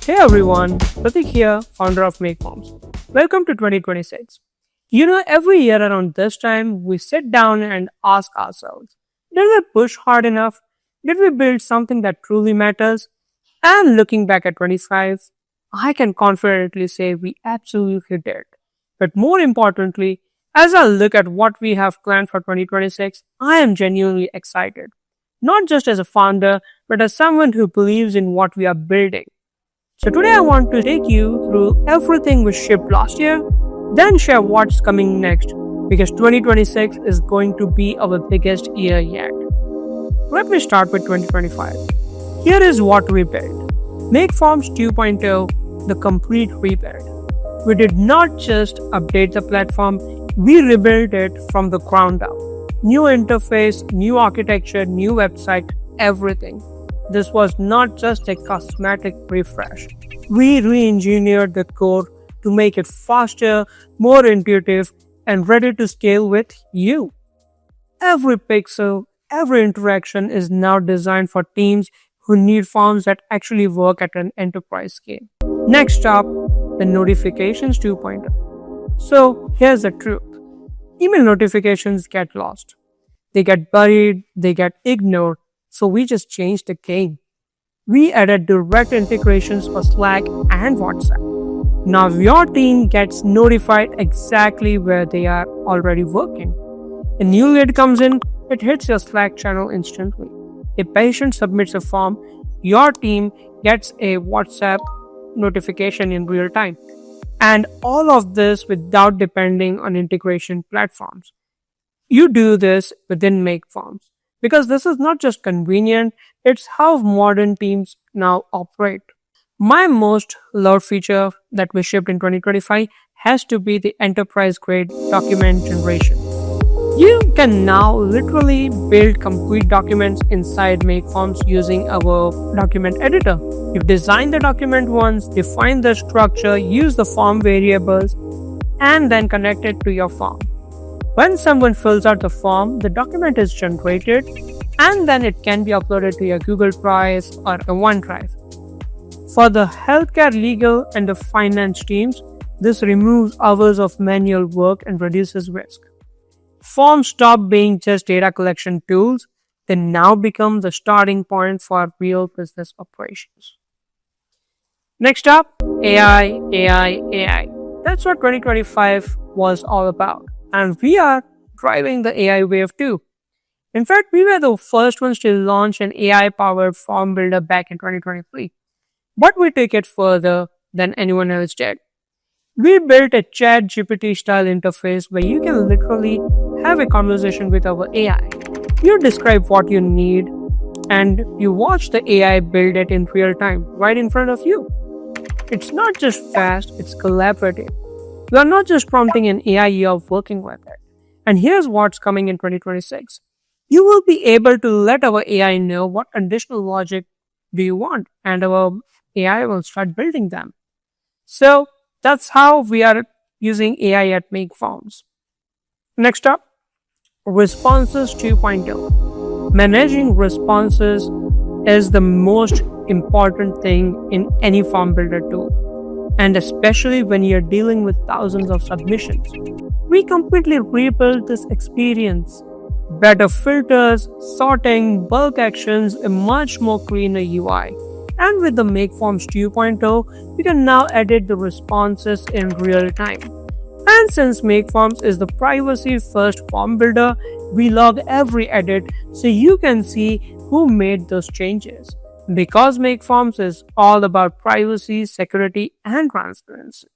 Hey everyone, Pratik here, founder of MakeForms. Welcome to 2026. Every year around this time, we sit down and ask ourselves, did we push hard enough? Did we build something that truly matters? And looking back at 25, I can confidently say we absolutely did. But more importantly, as I look at what we have planned for 2026, I am genuinely excited. Not just as a founder, but as someone who believes in what we are building. So today I want to take you through everything we shipped last year, then share what's coming next because 2026 is going to be our biggest year yet. Let me start with 2025. Here is what we built. MakeForms 2.0, the complete rebuild. We did not just update the platform, we rebuilt it from the ground up. New interface, new architecture, new website, everything. This was not just a cosmetic refresh. We re-engineered the core to make it faster, more intuitive, and ready to scale with you. Every pixel, every interaction is now designed for teams who need forms that actually work at an enterprise scale. Next up, the notifications 2.0. So here's the truth. Email notifications get lost. They get buried, they get ignored. So we just changed the game. We added direct integrations for Slack and WhatsApp. Now your team gets notified exactly where they are already working. A new lead comes in, it hits your Slack channel instantly. A patient submits a form, your team gets a WhatsApp notification in real time. And all of this without depending on integration platforms. You do this within MakeForms. Because this is not just convenient, it's how modern teams now operate. My most loved feature that we shipped in 2025 has to be the enterprise-grade document generation. You can now literally build complete documents inside MakeForms using our document editor. You design the document once, define the structure, use the form variables, and then connect it to your form. When someone fills out the form, the document is generated and then it can be uploaded to your Google Drive or a OneDrive. For the healthcare, legal, and the finance teams, this removes hours of manual work and reduces risk. Forms stop being just data collection tools, they now become the starting point for real business operations. Next up, AI. That's what 2025 was all about. And we are driving the AI wave too. In fact, we were the first ones to launch an AI-powered form builder back in 2023. But we took it further than anyone else did. We built a chat GPT-style interface where you can literally have a conversation with our AI. You describe what you need and you watch the AI build it in real time right in front of you. It's not just fast, it's collaborative. You are not just prompting an AI, you are working with it. And here's what's coming in 2026. You will be able to let our AI know what additional logic do you want, and our AI will start building them. So that's how we are using AI at MakeForms. Next up, Responses 2.0. Managing responses is the most important thing in any form builder tool. And especially when you're dealing with thousands of submissions. We completely rebuilt this experience. Better filters, sorting, bulk actions, a much more cleaner UI. And with the MakeForms 2.0, we can now edit the responses in real time. And since MakeForms is the privacy-first form builder, we log every edit so you can see who made those changes. Because MakeForms is all about privacy, security, and transparency.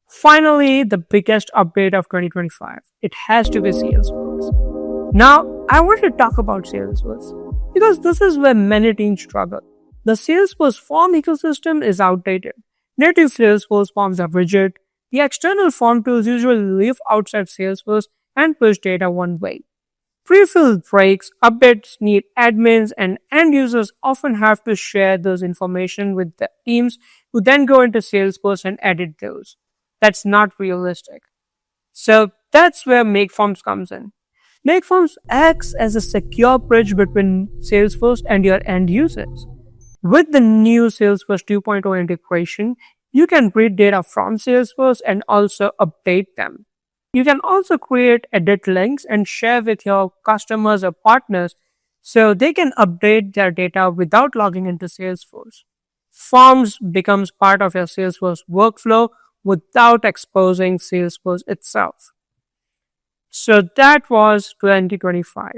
Finally, the biggest update of 2025. It has to be Salesforce. Now, I want to talk about Salesforce because this is where many teams struggle. The Salesforce form ecosystem is outdated. Native Salesforce forms are rigid. The external form tools usually live outside Salesforce and push data one way. Prefill breaks, updates need admins, and end users often have to share those information with the teams who then go into Salesforce and edit those. That's not realistic. So that's where MakeForms comes in. MakeForms acts as a secure bridge between Salesforce and your end users. With the new Salesforce 2.0 integration, you can read data from Salesforce and also update them. You can also create edit links and share with your customers or partners so they can update their data without logging into Salesforce. Forms becomes part of your Salesforce workflow without exposing Salesforce itself. So that was 2025.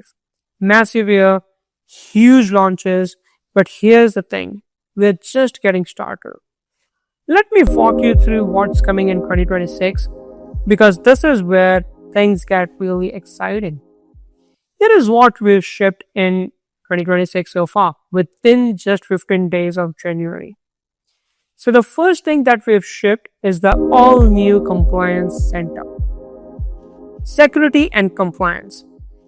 Massive year, huge launches, but here's the thing, we're just getting started. Let me walk you through what's coming in 2026 because this is where things get really exciting. Here is what we've shipped in 2026 so far within just 15 days of January. So the first thing that we've shipped is the all new Compliance Center. Security and compliance.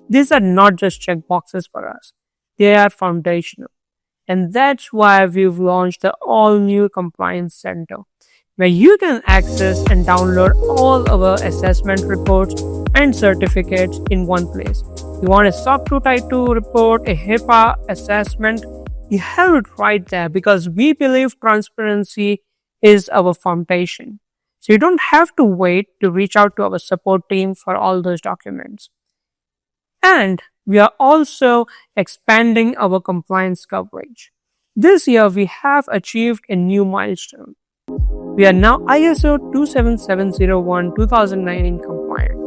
These are not just checkboxes for us. They are foundational. And that's why we've launched the all new Compliance Center, where you can access and download all our assessment reports and certificates in one place. You want a SOC 2 Type 2 report, a HIPAA assessment, you have it right there because we believe transparency is our foundation. So you don't have to wait to reach out to our support team for all those documents. And we are also expanding our compliance coverage. This year, we have achieved a new milestone. We are now ISO 27701-2019 compliant.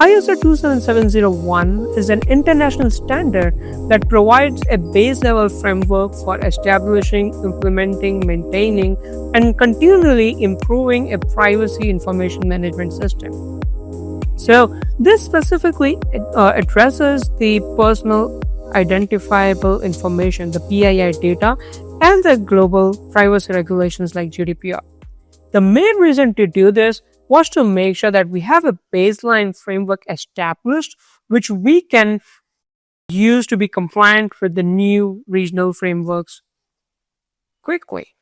ISO 27701 is an international standard that provides a base level framework for establishing, implementing, maintaining, and continually improving a privacy information management system. So, this specifically addresses the personal identifiable information, the PII data, and the global privacy regulations like GDPR. The main reason to do this was to make sure that we have a baseline framework established, which we can use to be compliant with the new regional frameworks quickly.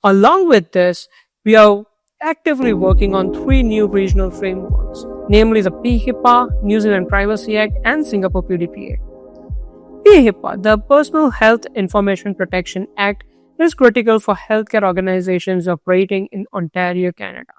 Along with this, we are actively working on 3 new regional frameworks, namely the PHIPA, New Zealand Privacy Act, and Singapore PDPA. PHIPA, the Personal Health Information Protection Act, is critical for healthcare organizations operating in Ontario, Canada.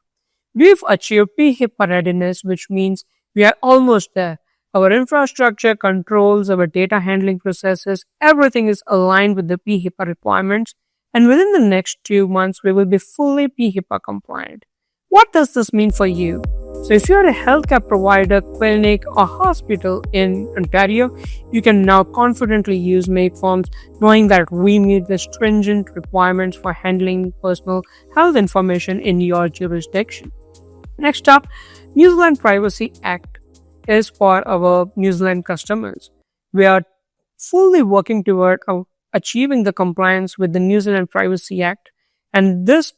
We've achieved PHIPA readiness, which means we are almost there. Our infrastructure, controls, our data handling processes, everything is aligned with the PHIPA requirements, and within the next 2 months, we will be fully PHIPA compliant. What does this mean for you? So if you're a healthcare provider, clinic, or hospital in Ontario, you can now confidently use MakeForms, knowing that we meet the stringent requirements for handling personal health information in your jurisdiction. Next up, New Zealand Privacy Act is for our New Zealand customers. We are fully working toward achieving the compliance with the New Zealand Privacy Act, and this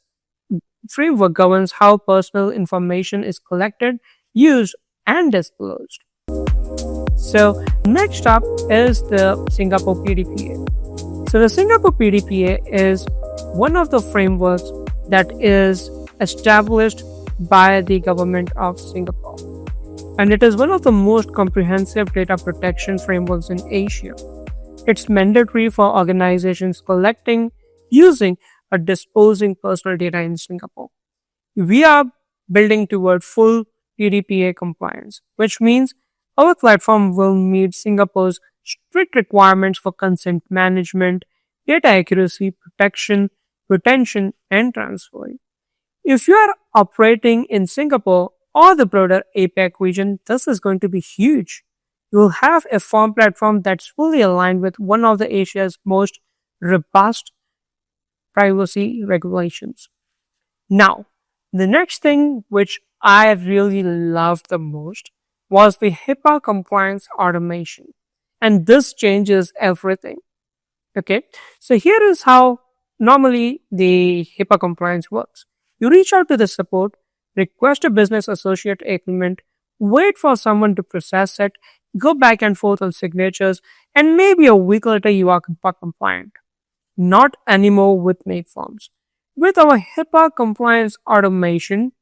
framework governs how personal information is collected, used, and disclosed. So next up is the Singapore PDPA. So the Singapore PDPA is one of the frameworks that is established by the government of Singapore. And it is one of the most comprehensive data protection frameworks in Asia. It's mandatory for organizations collecting, using, or disposing personal data in Singapore. We are building toward full PDPA compliance, which means our platform will meet Singapore's strict requirements for consent management, data accuracy, protection, retention, and transfer. If you are operating in Singapore or the broader APAC region, this is going to be huge. You will have a firm platform that's fully aligned with one of the Asia's most robust privacy regulations. Now, the next thing which I really loved the most was the HIPAA compliance automation. And this changes everything. Okay, so here is how normally the HIPAA compliance works. You reach out to the support, request a business associate agreement, wait for someone to process it, go back and forth on signatures, and maybe a week later you are HIPAA compliant. Not anymore with MakeForms. With our HIPAA compliance automation,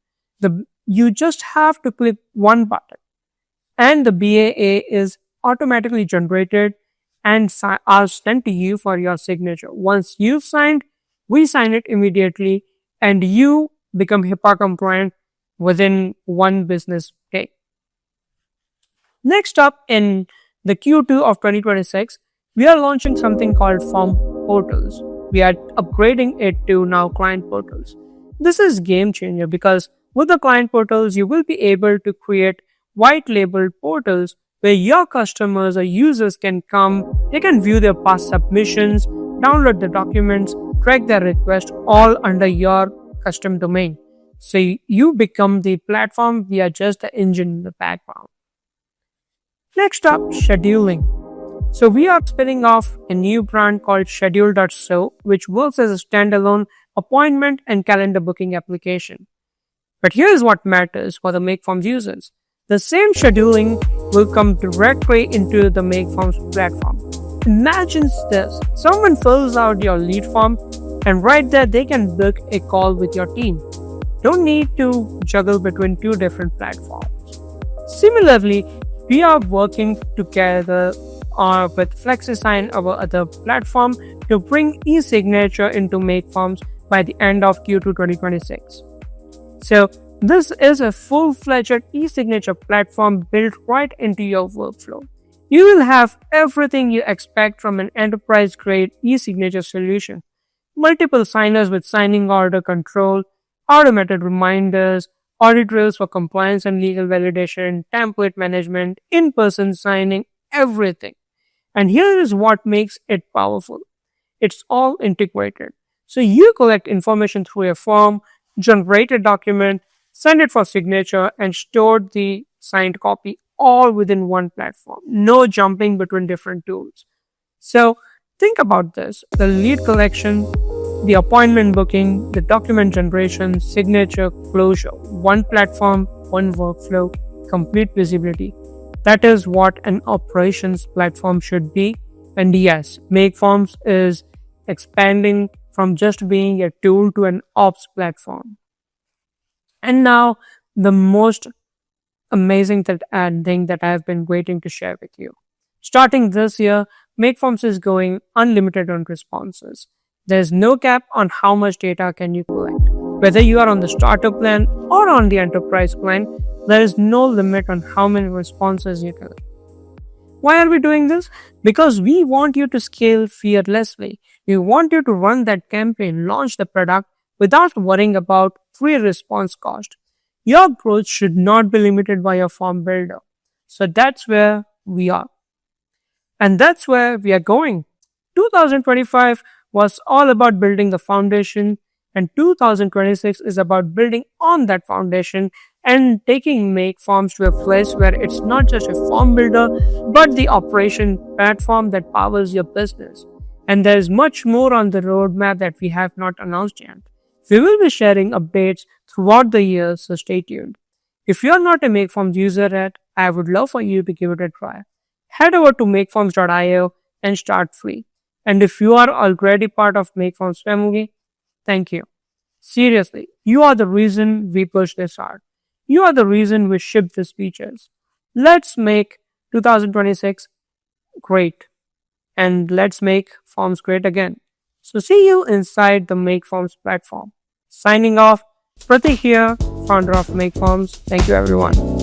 you just have to click one button and the BAA is automatically generated and are sent to you for your signature. Once you've signed, we sign it immediately and you become HIPAA compliant within 1 business day. Next up, in the Q2 of 2026, we are launching something called Form Portals. We are upgrading it to now Client Portals. This is game changer because with the Client Portals, you will be able to create white labeled portals where your customers or users can come, they can view their past submissions, download the documents, track their request all under your custom domain. So you become the platform, we are just the engine in the background. Next up, scheduling. So we are spinning off a new brand called schedule.so, which works as a standalone appointment and calendar booking application. But here's what matters for the MakeForms users. The same scheduling will come directly into the MakeForms platform. Imagine this. Someone fills out your lead form and right there they can book a call with your team. Don't need to juggle between 2 different platforms. Similarly, we are working together with FlexiSign, our other platform, to bring e-signature into MakeForms by the end of Q2 2026. So this is a full-fledged e-signature platform built right into your workflow. You will have everything you expect from an enterprise-grade e-signature solution. Multiple signers with signing order control, automated reminders, audit trails for compliance and legal validation, template management, in-person signing, everything. And here is what makes it powerful. It's all integrated. So you collect information through a form, generate a document, send it for signature, and store the signed copy all within one platform. No jumping between different tools. So think about this. The lead collection, the appointment booking, the document generation, signature, closure. One platform, one workflow, complete visibility. That is what an operations platform should be. And yes, MakeForms is expanding from just being a tool to an ops platform. And now, the most amazing thing that I have been waiting to share with you. Starting this year, MakeForms is going unlimited on responses. There's no cap on how much data can you collect. Whether you are on the starter plan or on the enterprise plan, there is no limit on how many responses you can. Why are we doing this? Because we want you to scale fearlessly. We want you to run that campaign, launch the product without worrying about pre-response cost. Your growth should not be limited by your form builder. So that's where we are. And that's where we are going. 2025 was all about building the foundation, and 2026 is about building on that foundation and taking MakeForms to a place where it's not just a form builder, but the operation platform that powers your business. And there's much more on the roadmap that we have not announced yet. We will be sharing updates throughout the year, so stay tuned. If you're not a MakeForms user yet, I would love for you to give it a try. Head over to makeforms.io and start free. And if you are already part of MakeForms family, thank you. Seriously, you are the reason we push this hard. You are the reason we ship these features. Let's make 2026 great. And let's make Forms great again. So see you inside the MakeForms platform. Signing off, Pratik here, founder of MakeForms. Thank you everyone.